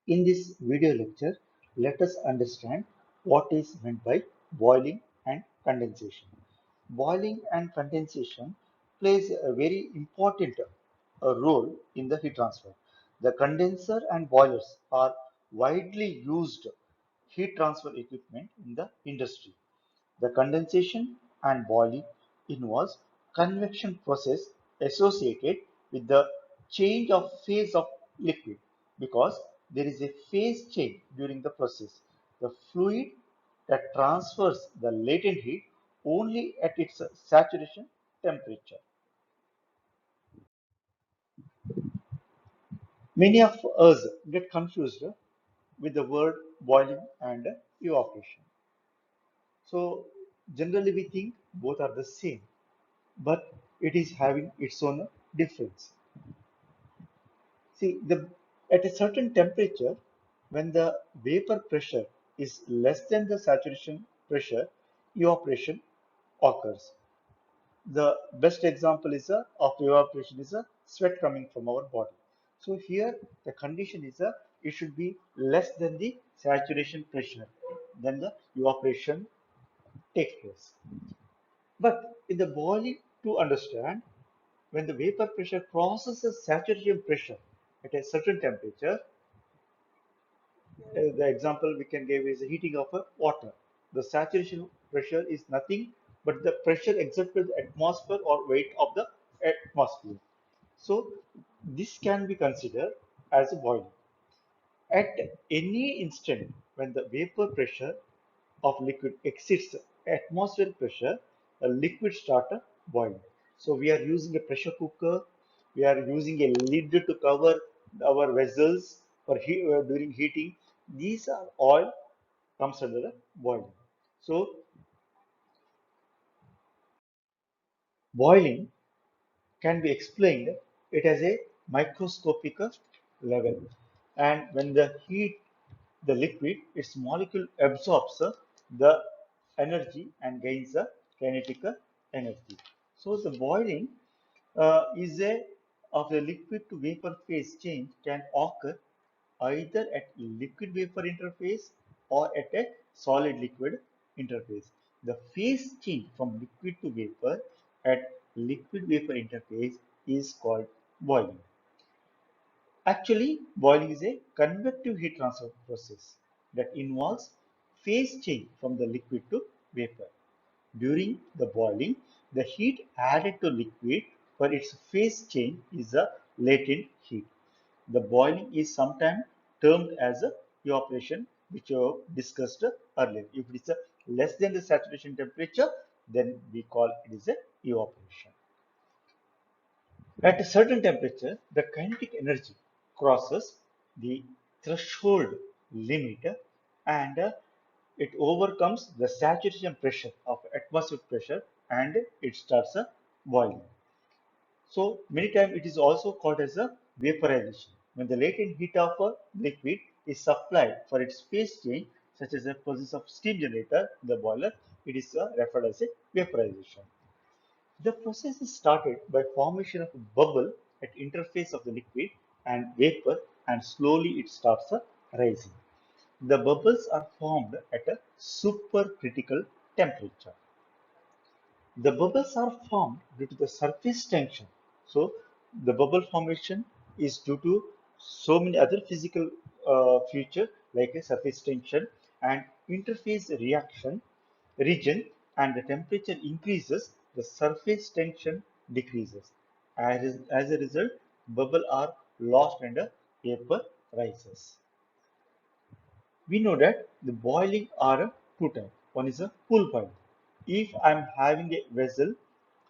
In this video lecture, let us understand what is meant by boiling and condensation. Boiling and condensation plays a very important role in the heat transfer. The condenser and boilers are widely used heat transfer equipment in the industry. The condensation and boiling involves convection process associated with the change of phase of liquid because there is a phase change during the process. The fluid that transfers the latent heat only at its saturation temperature. Many of us get confused with the word boiling and evaporation. So generally we think both are the same, but it is having its own difference. See, at a certain temperature, when the vapor pressure is less than the saturation pressure, evaporation occurs. The best example is of evaporation is a sweat coming from our body. So here the condition is it should be less than the saturation pressure, then the evaporation takes place. But in the boiling, to understand, when the vapor pressure crosses the saturation pressure at a certain temperature, the example we can give is the heating of a water. The saturation pressure is nothing but the pressure exerted by the atmosphere or weight of the atmosphere. So this can be considered as a boiling. At any instant when the vapor pressure of liquid exceeds atmospheric pressure, the liquid start boiling. So we are using a pressure cooker, we are using a lid to cover our vessels for during heating. These are all comes under the boiling. So boiling can be explained it as a microscopic level, and when the heat the liquid its molecule absorbs the energy and gains the kinetic energy. So the boiling is a of the liquid to vapor phase change can occur either at liquid vapor interface or at a solid liquid interface. The phase change from liquid to vapor at liquid vapor interface is called boiling. Actually, boiling is a convective heat transfer process that involves phase change from the liquid to vapor. During the boiling, the heat added to liquid for its phase change is the latent heat. The boiling is sometimes termed as a evaporation, which we have discussed earlier. If it is less than the saturation temperature, then we call it is a evaporation. At a certain temperature, the kinetic energy crosses the threshold limit and it overcomes the saturation pressure of atmospheric pressure and it starts boiling. So many times it is also called as a vaporization. When the latent heat of a liquid is supplied for its phase change, such as the process of steam generator, the boiler, it is referred as a vaporization. The process is started by formation of a bubble at interface of the liquid and vapor and slowly it starts rising. The bubbles are formed at a supercritical temperature. The bubbles are formed due to the surface tension. So the bubble formation is due to so many other physical feature like a surface tension and interface reaction region, and the temperature increases, the surface tension decreases. As a result, bubble are lost and the vapor rises. We know that the boiling are two types. One is a pool boiling. If I'm having a vessel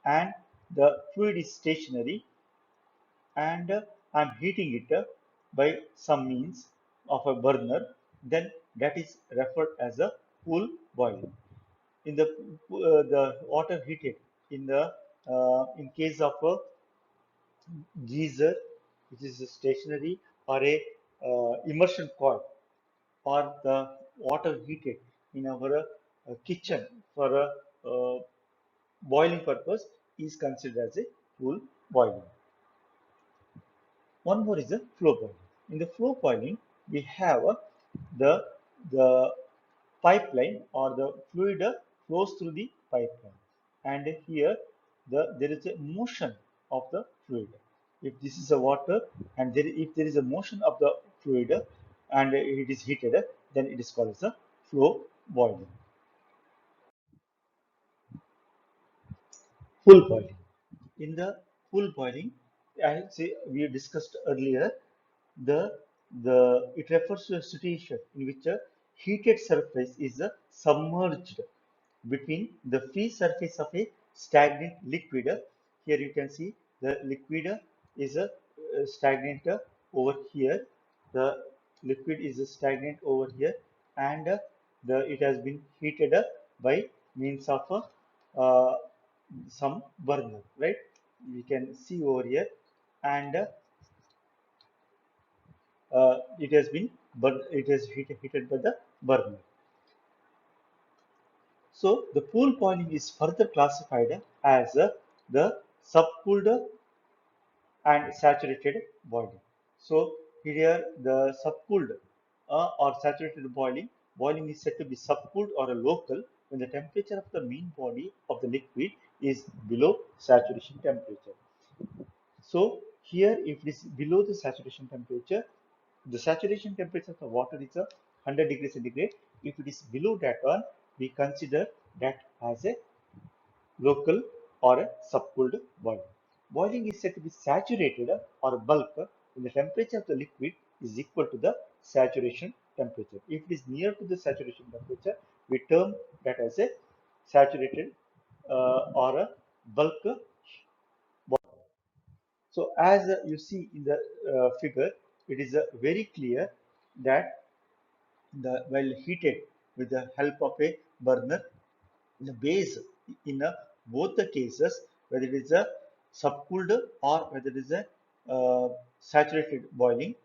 and the fluid is stationary and I'm heating it by some means of a burner, then that is referred as a pool boiling. In the water heated in the in case of a geyser, which is a stationary, or a immersion coil, or the water heated in our kitchen for a boiling purpose is considered as a pool boiling. One more is the flow boiling. In the flow boiling, we have the the pipeline or the fluid flows through the pipeline, and here there is a motion of the fluid. If this is a water and if there is a motion of the fluid and it is heated, then it is called as a flow boiling. Full boiling. In the full boiling, I say we discussed earlier, the it refers to a situation in which a heated surface is submerged between the free surface of a stagnant liquid. Here you can see the liquid is stagnant over here. The liquid is stagnant over here, and the it has been heated by means of some burner, right? We can see over here, and it has been it is heated by the burner. So the pool boiling is further classified as the subcooled and saturated boiling. So here the subcooled or saturated boiling is said to be subcooled or a local when the temperature of the mean body of the liquid is below saturation temperature. So here if it is below the saturation temperature, the saturation temperature of the water is 100 degrees centigrade. If it is below that one, we consider that as a local or a subcooled boiling. Boiling is said to be saturated or bulk when the temperature of the liquid is equal to the saturation temperature. If it is near to the saturation temperature, we term that as a saturated or a bulk. So as you see in the figure, it is very clear that while heated with the help of a burner, the base in both the cases, whether it is a subcooled or whether it is a saturated boiling,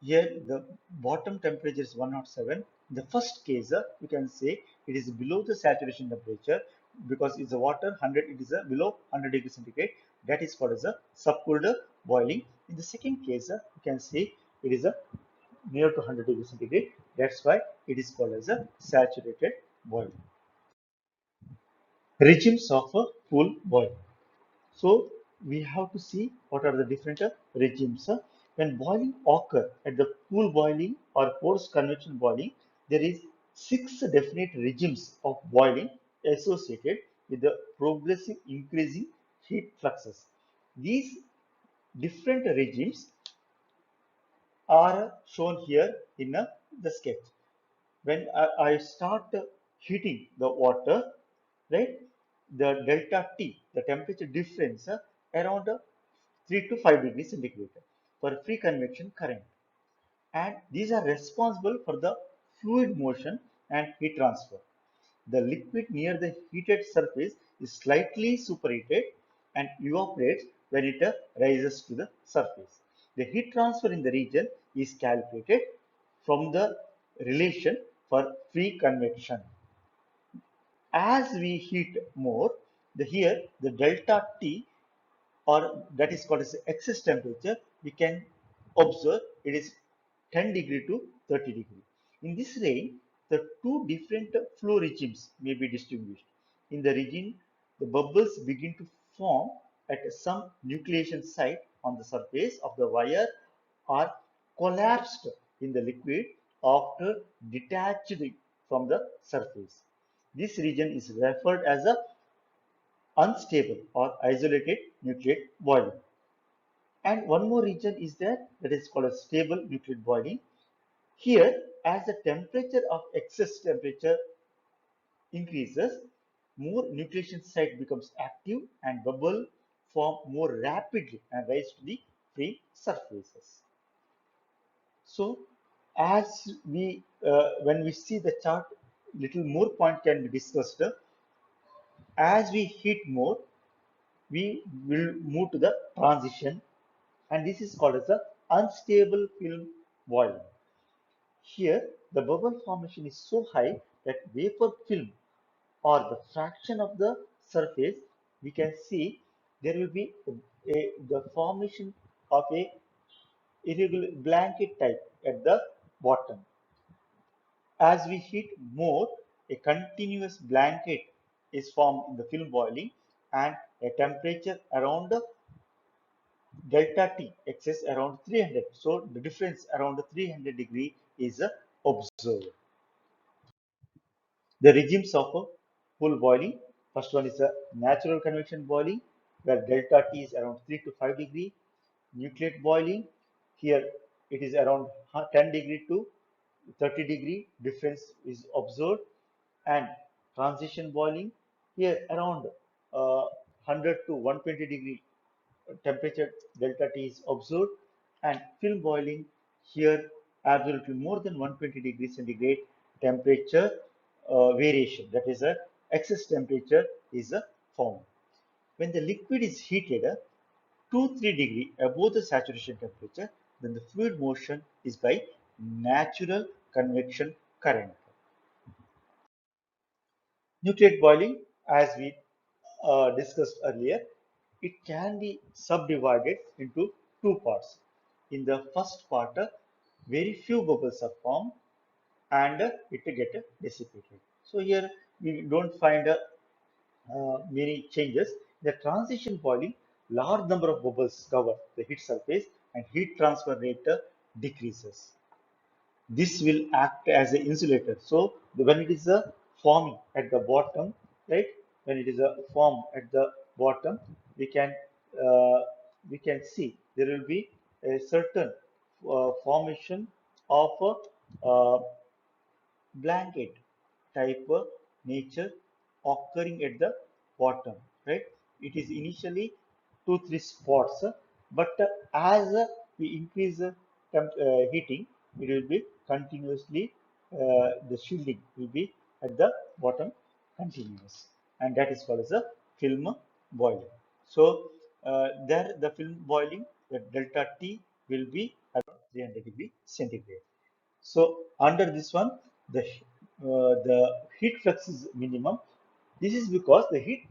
here the bottom temperature is 107. In the first case, you can say it is below the saturation temperature because it's a water 100, it is a below 100 degrees centigrade. That is called as a subcooled boiling. In the second case, you can say it is a near to 100 degrees centigrade. That's why it is called as a saturated boiling. Regimes of a pool boiling. So we have to see what are the different regimes. When boiling occur at the pool boiling or post convection boiling, there is six definite regimes of boiling associated with the progressive increasing heat fluxes. These different regimes are shown here in the sketch. When I start heating the water, right, the delta T, the temperature difference around 3 to 5 degrees centigrade for free convection current. And these are responsible for the fluid motion and heat transfer. The liquid near the heated surface is slightly superheated and evaporates when it rises to the surface. The heat transfer in the region is calculated from the relation for free convection. As we heat more, here the delta T, or that is called as excess temperature, we can observe it is 10 degree to 30 degree. In this range, the two different flow regimes may be distinguished. In the region, the bubbles begin to form at some nucleation site on the surface of the wire or collapsed in the liquid after detached from the surface. This region is referred as a unstable or isolated nucleate boiling. And one more region is there that is called a stable nucleate boiling. Here, as the temperature of excess temperature increases, more nucleation site becomes active and bubble form more rapidly and rise to the free surfaces. So, as we when we see the chart, little more point can be discussed. As we heat more, we will move to the transition, and this is called as the unstable film boiling. Here, the bubble formation is so high that vapor film or the fraction of the surface, we can see there will be the formation of a irregular blanket type at the bottom. As we heat more, a continuous blanket is formed in the film boiling and a temperature around delta T excess around 300. So the difference around the 300 degree is observed. The regimes of full boiling. First one is a natural convection boiling where delta T is around 3 to 5 degree. Nucleate boiling, here it is around 10 degree to 30 degree difference is observed. And transition boiling, here around 100 to 120 degree temperature delta T is observed. And film boiling, here absolutely more than 120 degrees centigrade temperature variation, that is a excess temperature is formed. When the liquid is heated 2-3 degree above the saturation temperature, then the fluid motion is by natural convection current. Nucleate boiling, as we discussed earlier, it can be subdivided into two parts. In the first part, very few bubbles are formed and it get dissipated. So here we don't find many changes. The transition boiling, large number of bubbles cover the heat surface and heat transfer rate decreases. This will act as an insulator. So when it is a forming at the bottom, right? When it is a form at the bottom, we can uh, we can see there will be a certain formation of blanket type nature occurring at the bottom, right? It is initially 2-3 spots, but as we increase heating, it will be continuously, the shielding will be at the bottom continuous, and that is called as a film boiling. So there the film boiling, the delta T will be around 300 degree centigrade. So under this one, the heat flux is minimum. This is because the heat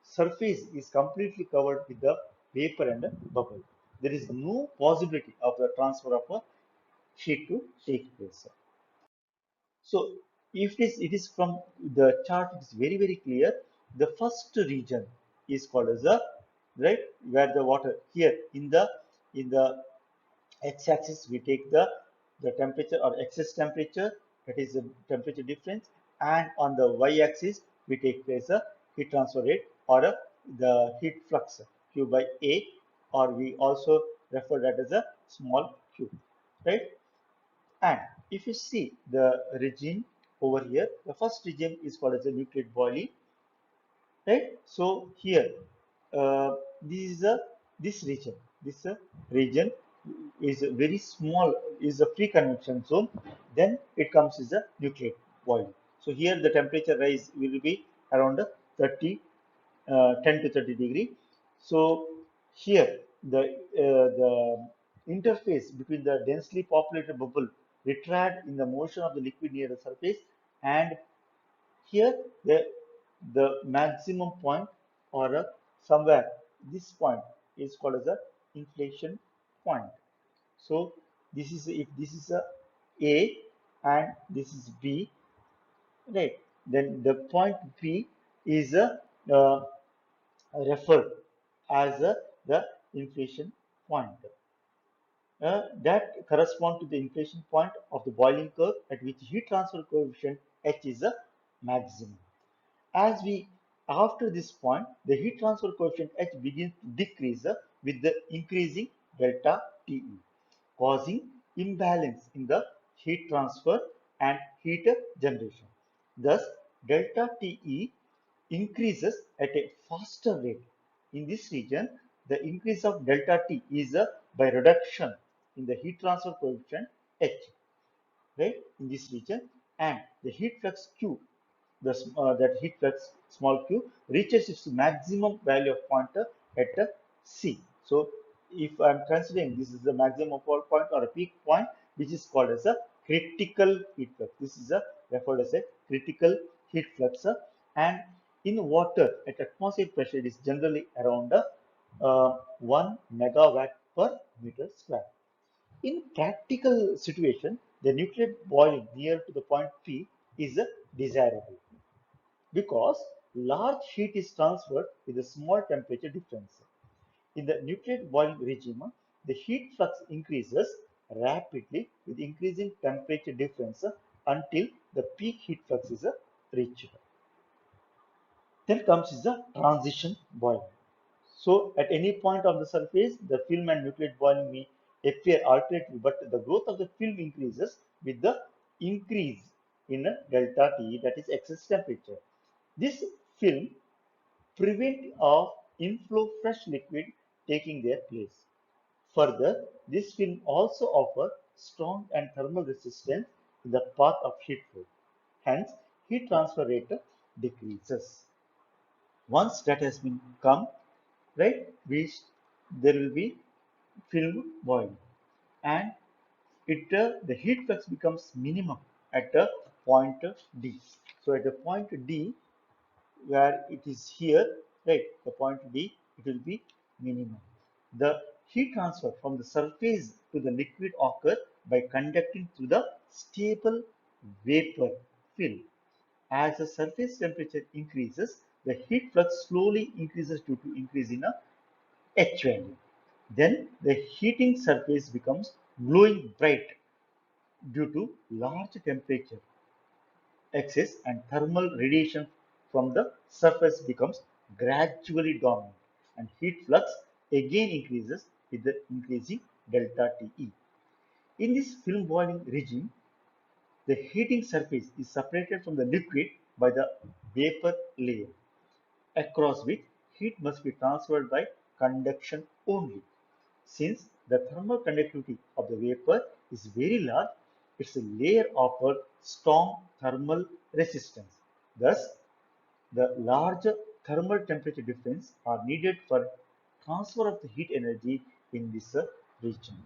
surface is completely covered with the vapor and the bubble. There is no possibility of the transfer of a heat to take place. So if it is from the chart, it is very clear. The first region is called as a, right, where the water here in the x-axis we take the temperature or excess temperature, that is the temperature difference, and on the y-axis we take place a heat transfer rate or the heat flux q by a, or we also refer that as a small q, right? And if you see the regime over here, the first regime is called as a nucleate boiling, right? So here uh, this is a this region, this region is a very small, is a free convection zone. Then it comes as a nucleate boiling. So here the temperature rise will be around 30 10 to 30 degree. So here the interface between the densely populated bubble retract in the motion of the liquid near the surface, and here the maximum point or somewhere this point is called as a inflation point. So this is, if this is a and this is B, right? Then the point B is referred as the inflation point. That correspond to the inflation point of the boiling curve at which heat transfer coefficient H is a maximum. As we After this point, the heat transfer coefficient H begins to decrease with the increasing delta TE, causing imbalance in the heat transfer and heat generation. Thus, delta TE increases at a faster rate. In this region, the increase of delta T is by reduction in the heat transfer coefficient H, right, in this region, and the heat flux Q, that heat flux small q reaches its maximum value of pointer at C. So if I'm considering this is the maximum point or a peak point, which is called as a critical heat flux. This is a referred as a critical heat flux, and in water at atmospheric pressure it is generally around 1 megawatt per meter square. In practical situation, the nuclear boiling near to the point P is desirable because large heat is transferred with a small temperature difference. In the nuclear boiling regime, the heat flux increases rapidly with increasing temperature difference until the peak heat flux is reached. Then comes is the transition boiling. So at any point on the surface, the film and nucleate boiling may appear alternative, but the growth of the film increases with the increase in delta T, that is excess temperature. This film prevent of inflow fresh liquid taking their place. Further, this film also offers strong and thermal resistance in the path of heat flow. Hence, heat transfer rate decreases. Once that has been come, right, there will be film boiling, and the heat flux becomes minimum at the point D. So at the point D, where it is here, right, the point D, it will be minimum. The heat transfer from the surface to the liquid occurs by conducting through the stable vapor film. As the surface temperature increases, the heat flux slowly increases due to increase in a H value. Then the heating surface becomes glowing bright due to large temperature excess, and thermal radiation from the surface becomes gradually dominant, and heat flux again increases with the increasing delta Te. In this film boiling regime, the heating surface is separated from the liquid by the vapor layer, across which heat must be transferred by conduction only. Since the thermal conductivity of the vapor is very large, its layer offers strong thermal resistance. Thus, the larger thermal temperature difference are needed for transfer of the heat energy in this region.